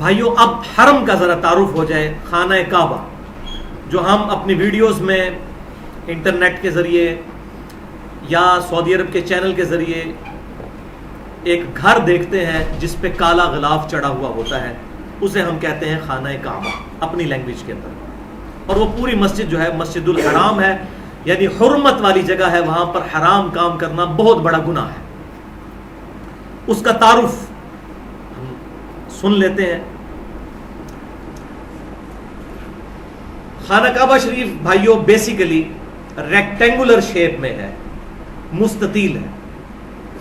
بھائیو اب حرم کا ذرا تعارف ہو جائے. خانہ کعبہ جو ہم اپنی ویڈیوز میں انٹرنیٹ کے ذریعے یا سعودی عرب کے چینل کے ذریعے ایک گھر دیکھتے ہیں جس پہ کالا غلاف چڑھا ہوا ہوتا ہے، اسے ہم کہتے ہیں خانہ کعبہ اپنی لینگویج کے اندر. اور وہ پوری مسجد جو ہے مسجد الحرام ہے، یعنی حرمت والی جگہ ہے، وہاں پر حرام کام کرنا بہت بڑا گناہ ہے. اس کا تعارف ہم سن لیتے ہیں. خانہ کعبہ شریف بھائیو بیسیکلی ریکٹینگولر شیپ میں ہے، مستطیل ہے،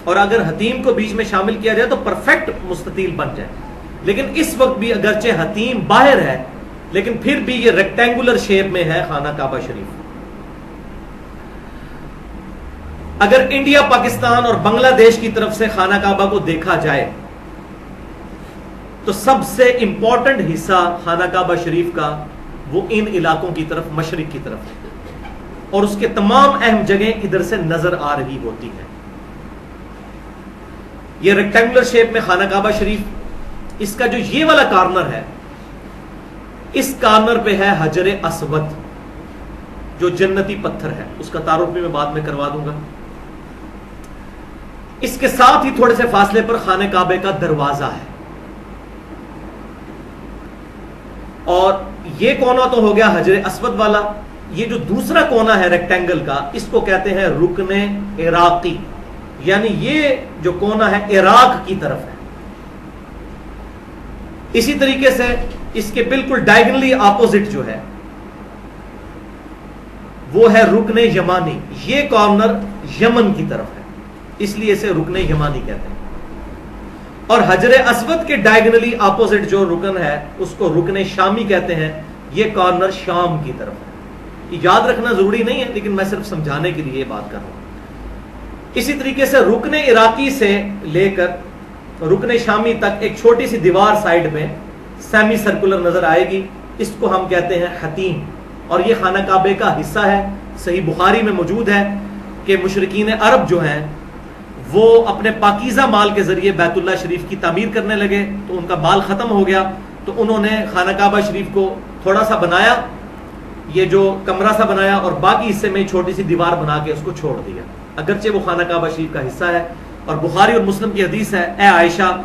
اور اگر حتیم کو بیچ میں شامل کیا جائے تو پرفیکٹ مستطیل بن جائے. لیکن اس وقت بھی اگرچہ حتیم باہر ہے لیکن پھر بھی یہ ریکٹینگولر شیپ میں ہے خانہ کعبہ شریف. اگر انڈیا، پاکستان اور بنگلہ دیش کی طرف سے خانہ کعبہ کو دیکھا جائے تو سب سے امپورٹنٹ حصہ خانہ کعبہ شریف کا وہ ان علاقوں کی طرف، مشرق کی طرف ہے، اور اس کے تمام اہم جگہیں ادھر سے نظر آ رہی ہوتی ہیں. یہ ریکٹینگولر شیپ میں خانہ کعبہ شریف، اس کا جو یہ والا کارنر ہے، اس کارنر پہ ہے حجر اسود جو جنتی پتھر ہے. اس کا تعارف بھی میں بعد میں کروا دوں گا. اس کے ساتھ ہی تھوڑے سے فاصلے پر خانہ کعبے کا دروازہ ہے، اور یہ کونا تو ہو گیا حجر اسود والا. یہ جو دوسرا کونا ہے ریکٹینگل کا، اس کو کہتے ہیں رکن عراقی، یعنی یہ جو کونا ہے عراق کی طرف ہے. اسی طریقے سے اس کے بالکل ڈائگنلی اپوزٹ جو ہے وہ ہے رکن یمانی. یہ کارنر یمن کی طرف ہے، اس لیے اسے رکن یمانی کہتے ہیں. اور حجر اسود کے ڈائگنلی اپوزٹ جو رکن ہے اس کو رکن شامی کہتے ہیں. یہ کارنر شام کی طرف ہے. یہ یاد رکھنا ضروری نہیں ہے لیکن میں صرف سمجھانے کے لیے یہ بات کر رہا ہوں. اسی طریقے سے رکن عراقی سے لے کر رکن شامی تک ایک چھوٹی سی دیوار سائیڈ میں سیمی سرکولر نظر آئے گی. اس کو ہم کہتے ہیں حتیم، اور یہ خانہ کعبے کا حصہ ہے. صحیح بخاری میں موجود ہے کہ مشرکین عرب جو ہیں وہ اپنے پاکیزہ مال کے ذریعے بیت اللہ شریف کی تعمیر کرنے لگے تو ان کا مال ختم ہو گیا، تو انہوں نے خانہ کعبہ شریف کو تھوڑا سا بنایا، یہ جو کمرہ سا بنایا، اور باقی حصے میں چھوٹی سی دیوار بنا کے اس کو چھوڑ دیا، اگرچہ وہ خانہ کعبہ شریف کا حصہ ہے. اور بخاری اور مسلم کی حدیث ہے، اے عائشہ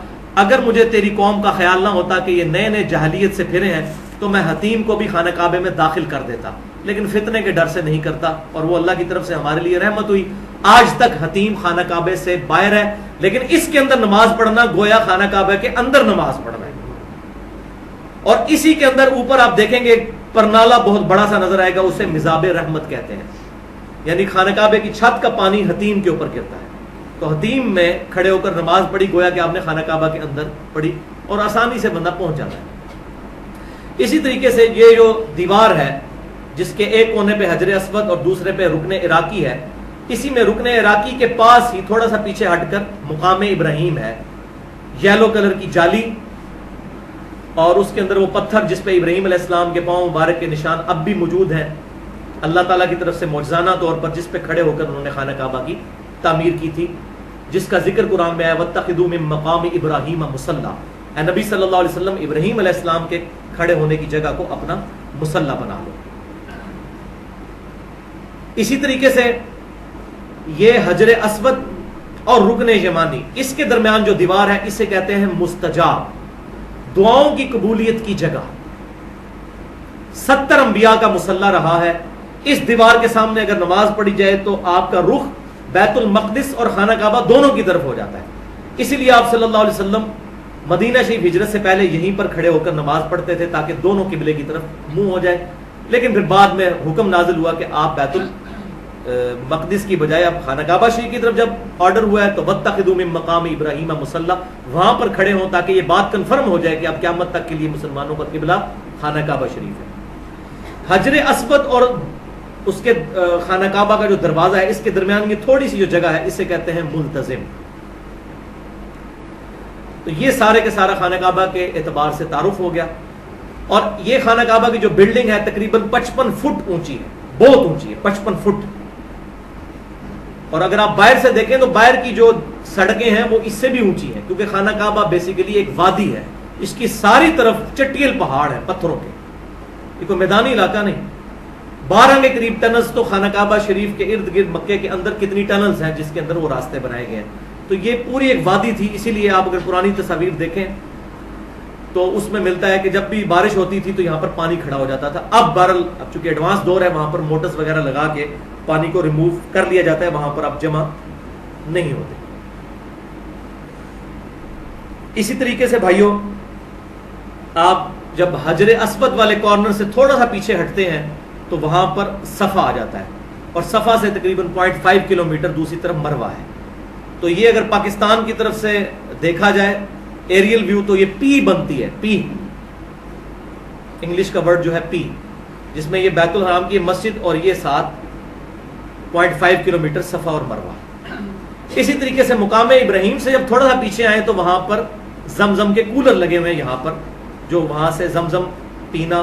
اگر مجھے تیری قوم کا خیال نہ ہوتا کہ یہ نئے نئے جاہلیت سے پھرے ہیں تو میں حتیم کو بھی خانہ کعبے میں داخل کر دیتا، لیکن فتنے کے ڈر سے نہیں کرتا، اور وہ اللہ کی طرف سے ہمارے لیے رحمت ہوئی. آج تک حتیم خانہ کعبے سے باہر ہے، لیکن اس کے اندر نماز پڑھنا گویا خانہ کعبے کے اندر نماز پڑھنا ہے. اور اسی کے اندر اوپر آپ دیکھیں گے پرنالا بہت بڑا سا نظر آئے گا، اسے مزاب رحمت کہتے ہیں، یعنی خانہ کعبے کی چھت کا پانی حتیم کے اوپر گرتا ہے. تو حتیم میں کھڑے ہو کر نماز پڑھی گویا کہ آپ نے خانہ کعبہ کے اندر پڑھی، اور آسانی سے بندہ پہنچ جاتا ہے. اسی طریقے سے یہ جو دیوار ہے جس کے ایک کونے پہ حجر اسود اور دوسرے پہ رکن عراقی ہے، اسی میں رکن عراقی کے پاس ہی تھوڑا سا پیچھے ہٹ کر مقام ابراہیم ہے، یلو کلر کی جالی، اور اس کے اندر وہ پتھر جس پہ ابراہیم علیہ السلام کے پاؤں مبارک کے نشان اب بھی موجود ہیں، اللہ تعالیٰ کی طرف سے معجزانہ طور پر، جس پہ کھڑے ہو کر انہوں نے خانہ کعبہ کی تعمیر کی تھی، جس کا ذکر قرآن میں ہے وَاتَّخِذُوا مِن مَّقَامِ إِبْرَاهِيمَ مُصَلًّى. اے نبی صلی اللہ علیہ وسلم ابراہیم علیہ السلام کے کھڑے ہونے کی جگہ کو اپنا مصلی بنا لو. اسی طریقے سے یہ حجر اسود اور رکن یمانی، اس کے درمیان جو دیوار ہے اسے کہتے ہیں مستجاب، دعاؤں کی قبولیت کی جگہ. 70 انبیاء کا مصلی رہا ہے. اس دیوار کے سامنے اگر نماز پڑھی جائے تو آپ کا رخ بیت المقدس اور خانہ کعبہ دونوں کی طرف ہو جاتا ہے. اسی لیے آپ صلی اللہ علیہ وسلم مدینہ شریف ہجرت سے پہلے یہیں پر کھڑے ہو کر نماز پڑھتے تھے تاکہ دونوں قبلے کی طرف منہ ہو جائے. لیکن پھر بعد میں حکم نازل ہوا کہ آپ بیت المقدس کی بجائے آپ خانہ کعبہ شریف کی طرف جب آرڈر ہوا ہے تو وَاتَّخِذُوا مِن مَّقَامِ إِبْرَاهِيمَ مُصَلًّى، وہاں پر کھڑے ہوں تاکہ یہ بات کنفرم ہو جائے کہ اب قیامت تک کے لیے مسلمانوں کا قبلہ خانہ کعبہ شریف ہے. حجر اسود اور اس کے خانہ کعبہ کا جو دروازہ ہے اس کے درمیان یہ تھوڑی سی جو جگہ ہے اسے کہتے ہیں ملتزم. تو یہ سارے کے سارا خانہ کعبہ کے اعتبار سے تعارف ہو گیا. اور یہ خانہ کعبہ کی جو بلڈنگ ہے تقریباً 55 فٹ اونچی ہے، بہت اونچی ہے، 55 فٹ. اور اگر آپ باہر سے دیکھیں تو باہر کی جو سڑکیں ہیں وہ اس سے بھی اونچی ہیں، کیونکہ خانہ کعبہ بیسیکلی ایک وادی ہے، اس کی ساری طرف چٹیل پہاڑ ہے پتھروں کے، یہ کوئی میدانی علاقہ نہیں. 12 کے قریب ٹنلز تو خانہ کعبہ شریف کے ارد گرد مکے کے اندر کتنی ٹنلز ہیں جس کے اندر وہ راستے بنائے گئے ہیں. تو یہ پوری ایک وادی تھی. اسی لیے آپ اگر پرانی تصاویر دیکھیں تو اس میں ملتا ہے کہ جب بھی بارش ہوتی تھی تو یہاں پر پانی کھڑا ہو جاتا تھا. اب بہرحال اب چونکہ ایڈوانس دور ہے وہاں پر موٹرز وغیرہ لگا کے پانی کو ریموو کر لیا جاتا ہے، وہاں پر اب جمع نہیں ہوتے. اسی طریقے سے بھائیوں آپ جب حجر اسود والے کارنر سے تھوڑا سا پیچھے ہٹتے ہیں تو وہاں پر صفا آ جاتا ہے، اور صفا سے تقریباً 0.5 کلومیٹر دوسری طرف مروہ ہے. تو یہ اگر پاکستان کی طرف سے دیکھا جائے ایریل ویو تو یہ پی بنتی ہے، پی انگلش کا ورڈ جو ہے پی، جس میں یہ بیت الحرام کی مسجد اور یہ ساتھ 0.5 کلومیٹر صفا اور مروہ. اسی طریقے سے مقام ابراہیم سے جب تھوڑا سا پیچھے آئے تو وہاں پر زمزم کے کولر لگے ہوئے ہیں یہاں پر، جو وہاں سے زمزم پینا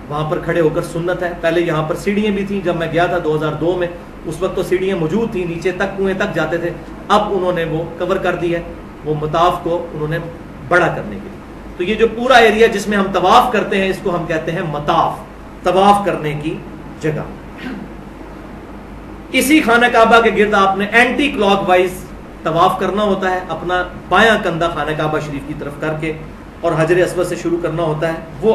وہاں پر کھڑے ہو کر سنت ہے. پہلے یہاں پر سیڑھیاں بھی تھیں، جب میں گیا تھا 2002 میں اس وقت تو سیڑھیاں موجود تھیں، نیچے تک کنویں تک جاتے تھے. اب انہوں نے وہ کور کر دی ہے، وہ مطاف کو انہوں نے بڑا کرنے کے لیے. تو یہ جو پورا ایریا جس میں ہم طواف کرتے ہیں اس کو ہم کہتے ہیں مطاف، طواف کرنے کی جگہ. اسی خانہ کعبہ کے گرد آپ نے اینٹی کلاک وائز طواف کرنا ہوتا ہے، اپنا بایاں کندھا خانہ کعبہ شریف کی طرف کر کے، اور حجر اسود سے شروع کرنا ہوتا ہے. وہ